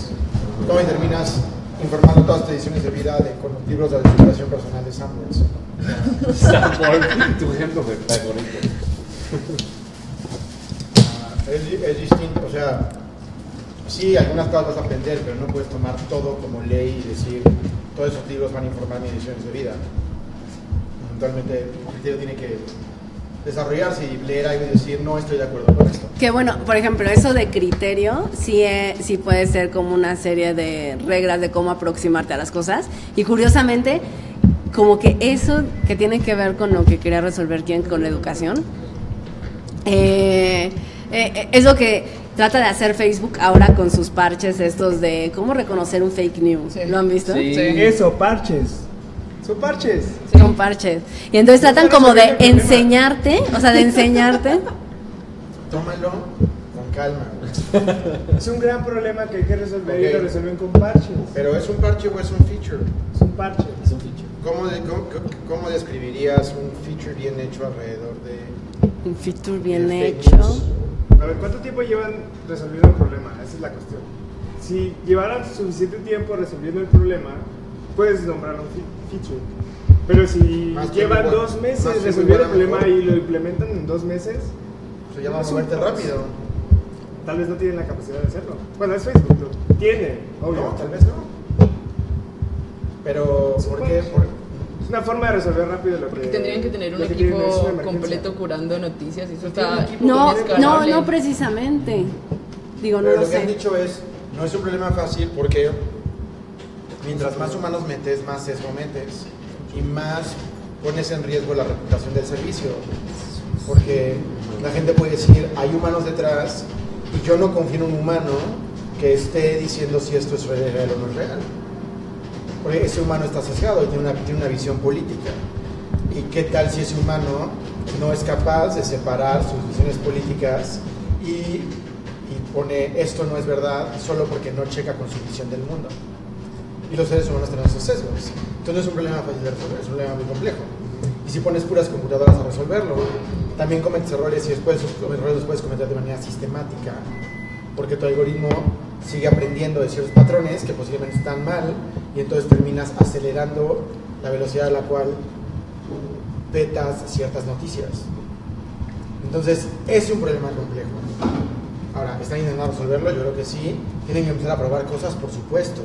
Como terminas informando todas tus decisiones de vida con los libros de superación personal de Samuels. Samuel, tu ejemplo favorito. Es distinto, o sea, sí, algunas cosas vas a aprender, pero no puedes tomar todo como ley y decir, todos esos libros van a informar mis decisiones de vida. Eventualmente el criterio tiene que desarrollarse y leer algo y decir, no estoy de acuerdo con esto. Que bueno, por ejemplo, eso de criterio sí puede ser como una serie de reglas de cómo aproximarte a las cosas. Y curiosamente, como que eso que tiene que ver con lo que quería resolver quien con la educación, es lo que trata de hacer Facebook ahora con sus parches estos de cómo reconocer un fake news. ¿Lo han visto? Sí. Eso, parches. Son parches. Son parches. Y entonces tratan como de enseñarte, o sea, de enseñarte. Tómalo con calma. Es un gran problema que hay que resolver y Ok. lo resuelven con parches. Pero ¿es un parche o es un feature? Es un parche. Es un feature. ¿Cómo describirías un feature bien hecho alrededor de Un feature bien fake hecho. news? A ver, ¿cuánto tiempo llevan resolviendo el problema? Esa es la cuestión. Si llevaran suficiente tiempo resolviendo el problema, puedes nombrar un feature. Pero si Más llevan tiempo, 2 meses más tiempo resolviendo el igual a problema mejor. y lo implementan en 2 meses, Se llama es un moverte parche. rápido. Tal vez no tienen la capacidad de hacerlo. Bueno, es Facebook, lo tiene, obvio. No, tal vez no. Pero, Es un ¿por qué? parche. Es una forma de resolver rápido lo que... Porque tendrían que tener un lo que tienen, es una equipo emergencia. completo curando noticias y eso Tiene un está equipo No, inescalable. no precisamente. Digo, no Pero lo lo que han sé. dicho es, no es un problema fácil porque mientras más humanos metes, más sesgo metes y más pones en riesgo la reputación del servicio. Porque la gente puede decir, hay humanos detrás y yo no confío en un humano que esté diciendo si esto es real o no es real. Porque ese humano está sesgado y tiene una visión política. ¿Y qué tal si ese humano no es capaz de separar sus visiones políticas y pone esto no es verdad solo porque no checa con su visión del mundo? Y los seres humanos tenemos esos sesgos. Entonces no es un problema fácil de resolver, es un problema muy complejo. Y si pones puras computadoras a resolverlo, también cometes errores y después esos errores los puedes cometer de manera sistemática. Porque tu algoritmo sigue aprendiendo de ciertos patrones que posiblemente están mal y entonces terminas acelerando la velocidad a la cual vetas ciertas noticias. Entonces es un problema complejo. Ahora, ¿están intentando resolverlo? Yo creo que sí. Tienen que empezar a probar cosas, por supuesto.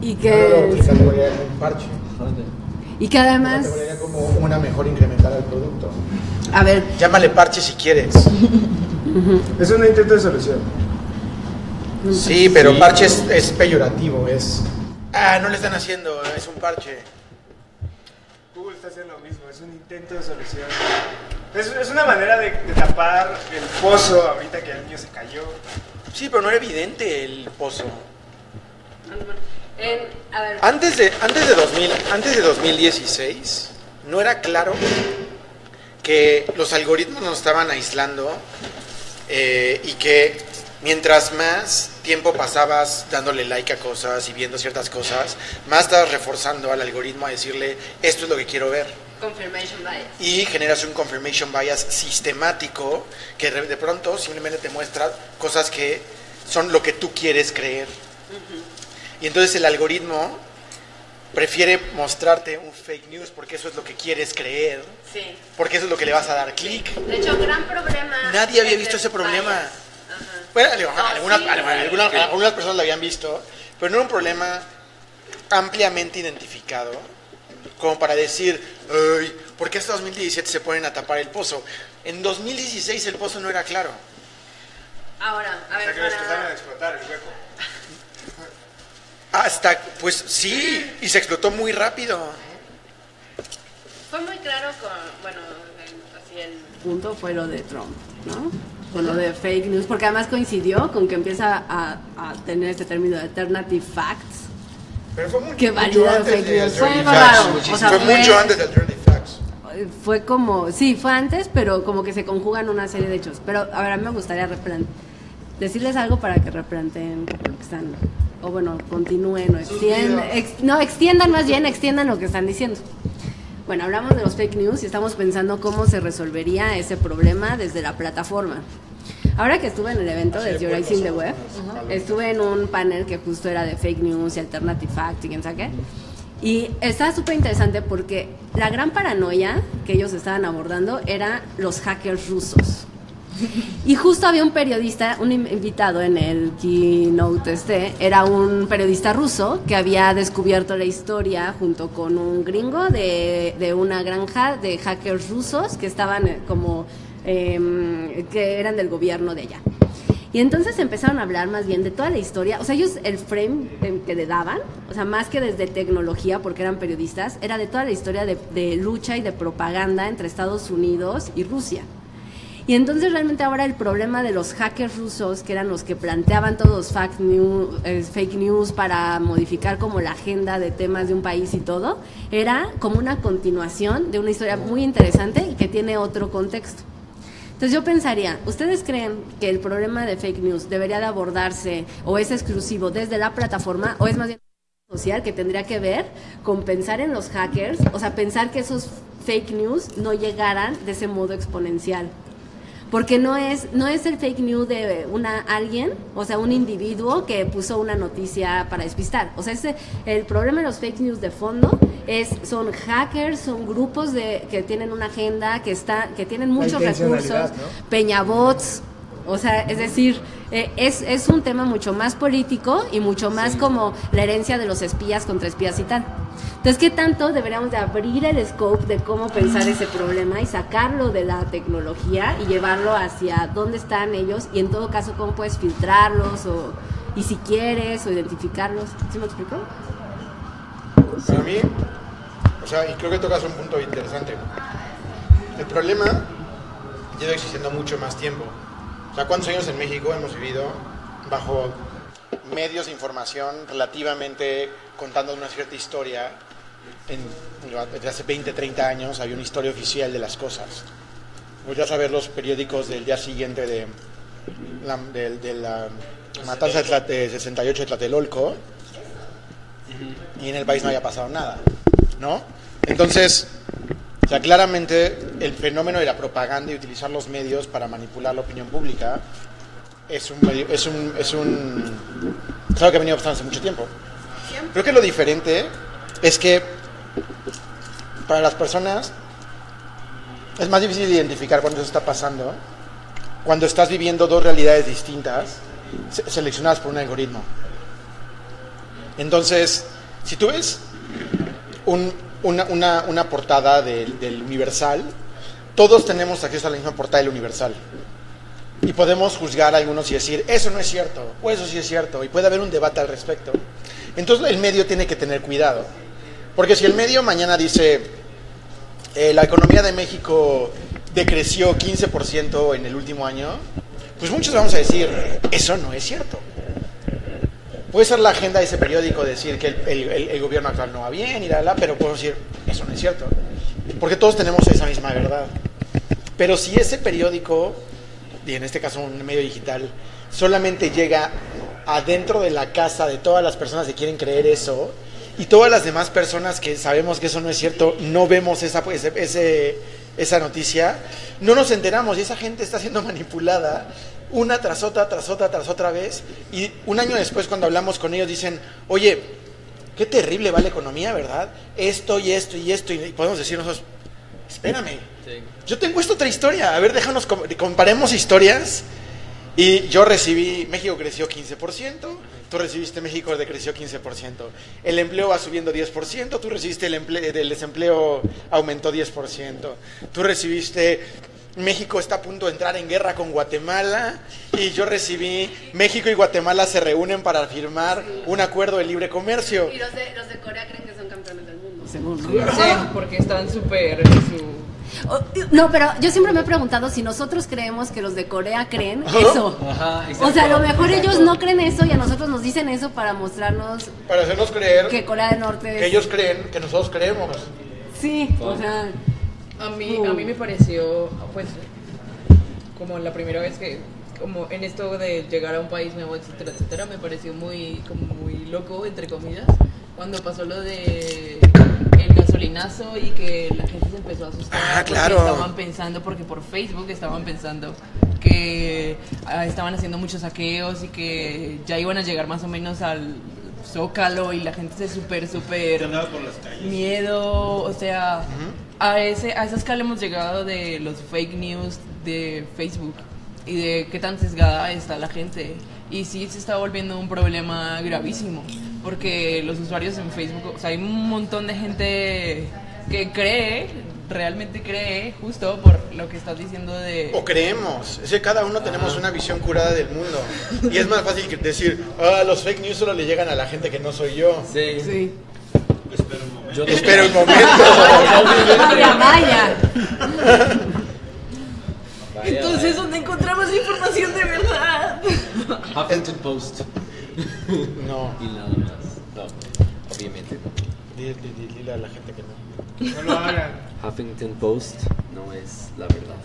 Y Yo no lo que, categorizaría como un parche. y que Lo además, categorizaría como una mejor incremental al producto. a ver, Llámale parche si quieres. Es un intento de solución. Sí, pero parche es peyorativo, es... Ah, no le están haciendo, es un parche. Google está haciendo lo mismo, es un intento de solución. Es una manera de tapar el pozo ahorita que el niño se cayó. Sí, pero no era evidente el pozo. a ver, Antes de 2016, no era claro que los algoritmos nos estaban aislando y que mientras más tiempo pasabas dándole like a cosas y viendo ciertas cosas, más estabas reforzando al algoritmo a decirle, esto es lo que quiero ver. confirmation bias. Y generas un confirmation bias sistemático que de pronto simplemente te muestra cosas que son lo que tú quieres creer. Y entonces el algoritmo prefiere mostrarte un fake news porque eso es lo que quieres creer, Sí. porque eso es lo que le vas a dar clic. De hecho, gran problema. Nadie había es visto el ese problema. bias. Ajá. Bueno, digo, No, algunas personas lo habían visto, pero no era un problema ampliamente identificado como para decir, "Ay, ¿por qué hasta 2017 se ponen a tapar el pozo?". En 2016 el pozo no era claro. Ahora, a O sea ver, que les empezaron a explotar el hueco. Hasta, pues sí, y se explotó muy rápido. fue muy claro así el punto fue lo de Trump, ¿no? Con lo de fake news, porque además coincidió con que empieza a tener este término de alternative facts, Pero fue mucho, que mucho valida antes fake de news. Fue Alternative raro, Facts. o sea, fue mucho antes de Alternative Facts. Fue como, sí, fue antes, pero como que se conjugan una serie de hechos. Pero a ver, a mí me gustaría decirles algo para que replanteen lo que están, o bueno, continúen o extiendan más bien, extiendan lo que están diciendo. Bueno, hablamos de los fake news y estamos pensando cómo se resolvería ese problema desde la plataforma. Ahora que estuve en el evento de Theorizing the Web, estuve en un panel que justo era de fake news y alternative facts y quién sabe qué. Y está súper interesante porque la gran paranoia que ellos estaban abordando era los hackers rusos. Y justo había un periodista, un invitado en el keynote era un periodista ruso que había descubierto la historia junto con un gringo de una granja de hackers rusos que estaban que eran del gobierno de allá. Y entonces empezaron a hablar más bien de toda la historia, o sea, ellos el frame que le daban, o sea, más que desde tecnología, porque eran periodistas, era de toda la historia de lucha y de propaganda entre Estados Unidos y Rusia. Y entonces realmente ahora el problema de los hackers rusos, que eran los que planteaban todos fake news para modificar como la agenda de temas de un país y todo, era como una continuación de una historia muy interesante y que tiene otro contexto. Entonces yo pensaría, ¿ustedes creen que el problema de fake news debería de abordarse o es exclusivo desde la plataforma o es más bien social que tendría que ver con pensar en los hackers, o sea, pensar que esos fake news no llegaran de ese modo exponencial? Porque no es el fake news de alguien, o sea, un individuo que puso una noticia para despistar. O sea, el problema de los fake news de fondo son hackers, son grupos que tienen una agenda, que tienen muchos recursos, ¿no? Peñabots, o sea, es decir, es un tema mucho más político y mucho más como la herencia de los espías contra espías y tal. Entonces, ¿qué tanto deberíamos de abrir el scope de cómo pensar ese problema y sacarlo de la tecnología y llevarlo hacia dónde están ellos y en todo caso cómo puedes filtrarlos y si quieres o identificarlos? ¿Sí me explico? Para mí, o sea, y creo que tocas un punto interesante. El problema lleva existiendo mucho más tiempo. O sea, ¿cuántos años en México hemos vivido bajo medios de información relativamente contando una cierta historia? Desde hace 20, 30 años había una historia oficial de las cosas. Volvías a ver los periódicos del día siguiente de la matanza de 68 de Tlatelolco y en el país no había pasado nada, ¿no? Entonces, o sea, claramente el fenómeno de la propaganda y utilizar los medios para manipular la opinión pública es algo que ha venido pasando hace mucho tiempo. Creo que lo diferente es que para las personas es más difícil identificar cuando eso está pasando, cuando estás viviendo dos realidades distintas seleccionadas por un algoritmo. Entonces, si tú ves una portada del Universal, todos tenemos acceso a la misma portada del Universal. Y podemos juzgar a algunos y decir, eso no es cierto, o eso sí es cierto, y puede haber un debate al respecto. Entonces el medio tiene que tener cuidado. Porque si el medio mañana dice, la economía de México decreció 15% en el último año, pues muchos vamos a decir, eso no es cierto. Puede ser la agenda de ese periódico decir que el gobierno actual no va bien, pero podemos decir, eso no es cierto. Porque todos tenemos esa misma verdad. Pero si ese periódico, y en este caso un medio digital, solamente llega adentro de la casa de todas las personas que quieren creer eso, y todas las demás personas que sabemos que eso no es cierto, no vemos esa noticia, no nos enteramos y esa gente está siendo manipulada una tras otra vez, y un año después cuando hablamos con ellos dicen, oye, qué terrible va la economía, ¿verdad? Esto y esto y esto, y podemos decir nosotros, espérame, yo tengo esta otra historia, a ver, déjanos, comparemos historias. Y yo recibí, México creció 15%, tú recibiste México decreció 15%, el empleo va subiendo 10%, tú recibiste el desempleo aumentó 10%, tú recibiste, México está a punto de entrar en guerra con Guatemala, y yo recibí, México y Guatemala se reúnen para firmar un acuerdo de libre comercio. Y los de Corea creen que son campeones del mundo, según, ¿no? Sí, porque están súper No, pero yo siempre me he preguntado si nosotros creemos que los de Corea creen eso. Ajá, o sea, a lo mejor ellos no creen eso y a nosotros nos dicen eso para mostrarnos, para hacernos creer que Corea del Norte que ellos creen que nosotros creemos. Sí, o sea, a mí me pareció, pues, como la primera vez que, como en esto de llegar a un país nuevo, etcétera, etcétera, me pareció muy loco, entre comillas, cuando pasó lo de el gasolinazo y que la gente se empezó a asustar. Claro. Porque estaban pensando, porque por Facebook estaban pensando que estaban haciendo muchos saqueos y que ya iban a llegar más o menos al Zócalo, y la gente se súper miedo, o sea, a esa escala hemos llegado de los fake news de Facebook y de qué tan sesgada está la gente. Y sí, se está volviendo un problema gravísimo, porque los usuarios en Facebook, o sea, hay un montón de gente que realmente cree, justo por lo que estás diciendo de... O creemos, es que cada uno tenemos una visión curada del mundo, y es más fácil que decir, los fake news solo le llegan a la gente que no soy yo. Sí. Espera un momento. Vaya. Entonces, ¿dónde encontramos información de verdad? Huffington Post. No. Y nada más. No, obviamente no. Dile a la gente que no. No lo hagan. Huffington Post no es la verdad.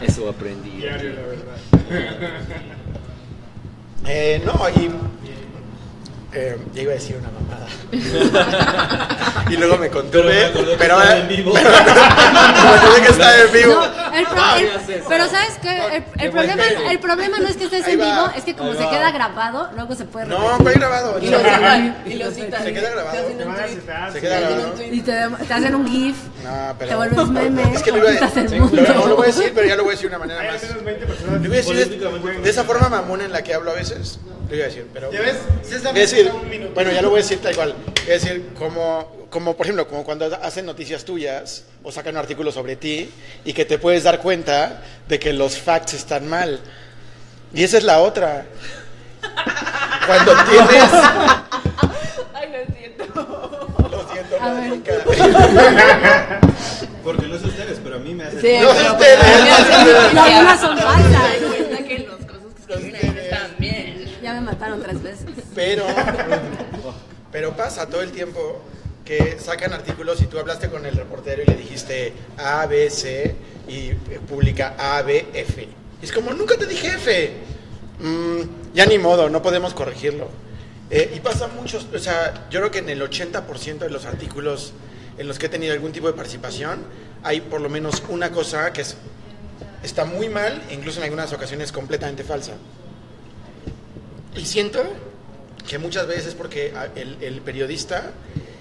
Eso aprendí. Diario, la verdad. No, y ya iba a decir una mamada. Y luego me contuve, pero me acordé que está en vivo. Pero ¿sabes qué? El problema no es que estés en vivo, es que como se queda grabado, luego se puede repetir. No, fue grabado. Y lo citan. Se queda grabado. Se queda grabado. Y te hacen un GIF, No, pero te vuelves meme, es que lo iba a quitas el decir. mundo. No lo voy a decir, pero ya lo voy a decir de una manera Hay al más. menos 20 personas. Lo voy a decir de esa forma mamona en la que hablo a veces. Lo iba a decir, pero. ¿Ya ves? César, Voy a decir, un minuto. bueno, ya lo voy a decir tal cual. Es decir, como por ejemplo, como cuando hacen noticias tuyas o sacan un artículo sobre ti y que te puedes dar cuenta de que los facts están mal. Y esa es la otra. Cuando tienes. Ay, lo siento. Lo siento, A ver. Mónica. Porque no es ustedes, pero a mí me hace. Sí, No, pero ustedes. Las demás son falsas. Me doy cuenta que las cosas que escriben están bien. Ya me mataron 3 veces. Pero pasa todo el tiempo que sacan artículos y tú hablaste con el reportero y le dijiste A, B, C y publica A, B, F. Y es como, nunca te dije F. Ya ni modo, no podemos corregirlo. Y pasa muchos, o sea, yo creo que en el 80% de los artículos en los que he tenido algún tipo de participación, hay por lo menos una cosa que está muy mal, e incluso en algunas ocasiones completamente falsa. Y siento que muchas veces es porque el periodista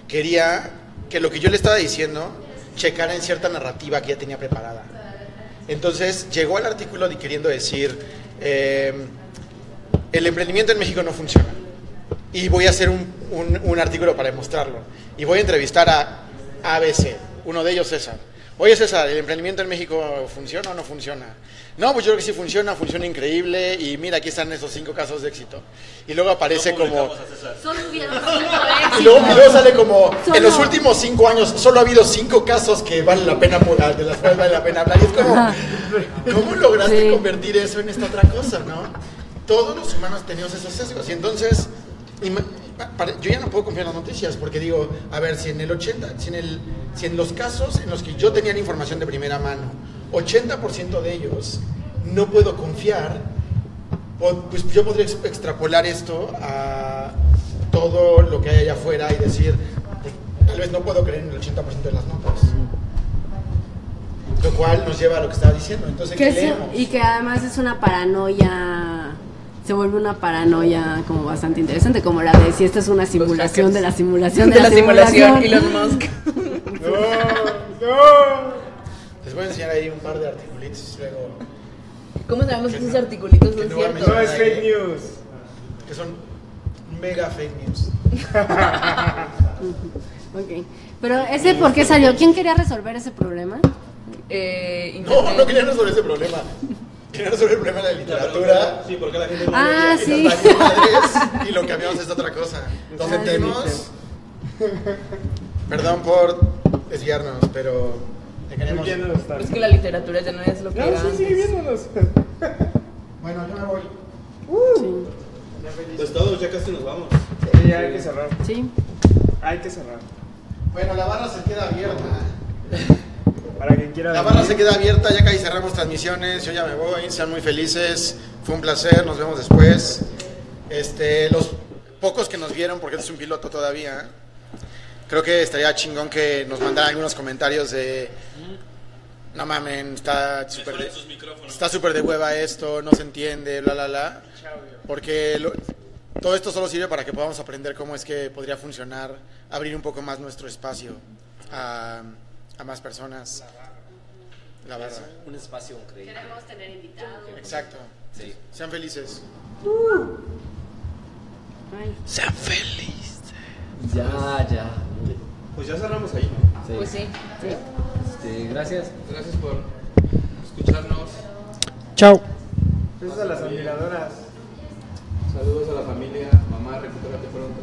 quería que lo que yo le estaba diciendo checara en cierta narrativa que ya tenía preparada. Entonces llegó al artículo queriendo decir, el emprendimiento en México no funciona. Y voy a hacer un artículo para demostrarlo. Y voy a entrevistar a ABC, uno de ellos César. Oye César, ¿el emprendimiento en México funciona o no funciona? No, pues yo creo que sí funciona increíble y mira, aquí están esos 5 casos de éxito. Y luego aparece como... Solo hubieron 5 Y luego sale como, Solo. en los últimos 5 años solo ha habido 5 casos que valen la pena, de las cuales vale la pena hablar. Y es como, ¿cómo lograste convertir eso en esta otra cosa, no? Todos los humanos tenemos esos sesgos y entonces... yo ya no puedo confiar en las noticias porque digo, a ver, si en los casos en los que yo tenía la información de primera mano, 80% de ellos no puedo confiar, pues yo podría extrapolar esto a todo lo que hay allá afuera y decir, pues, tal vez no puedo creer en el 80% de las notas. Lo cual nos lleva a lo que estaba diciendo. Entonces, ¿qué leemos? Y que además es una paranoia, se vuelve una paranoia como bastante interesante, como la de si esta es una simulación de la simulación de la simulación. Elon Musk. No. Les voy a enseñar ahí un par de articulitos luego. ¿Cómo sabemos que esos articulitos son no va a ciertos? No es fake news. Que son mega fake news. Ok. Pero ese, ¿por qué salió? ¿Quién quería resolver ese problema? No quería resolver ese problema. Quería resolver el problema de la literatura. Sí, porque la gente no Ah, leía. sí. Y las madres, y lo que cambiamos es otra cosa. Nos sentemos. Perdón por desviarnos, pero te queremos. Viéndonos Pero es tanto. que la literatura ya no es lo que era No, sí, antes. sigue viéndonos. Bueno, yo me voy. Pues todos ya casi nos vamos. Sí, ya hay que cerrar. Sí. Hay que cerrar. Bueno, la barra se queda abierta. Para quien quiera La barra se queda abierta, ya casi cerramos transmisiones. Yo ya me voy, sean muy felices. Fue un placer, nos vemos después. Los pocos que nos vieron, porque este es un piloto todavía, creo que estaría chingón que nos mandaran algunos comentarios de no mamen, está súper de hueva esto, no se entiende, bla, bla, bla. Porque todo esto solo sirve para que podamos aprender cómo es que podría funcionar, abrir un poco más nuestro espacio a más personas. La barra. Un espacio increíble. Queremos tener invitados. Exacto. Sí. Sean felices. Ay. Sean felices. Ya. Pues ya cerramos ahí. Sí. Pues sí. Gracias. Gracias por escucharnos. Chao. Besos a las admiradoras. Saludos a la familia. Mamá, recupérate pronto.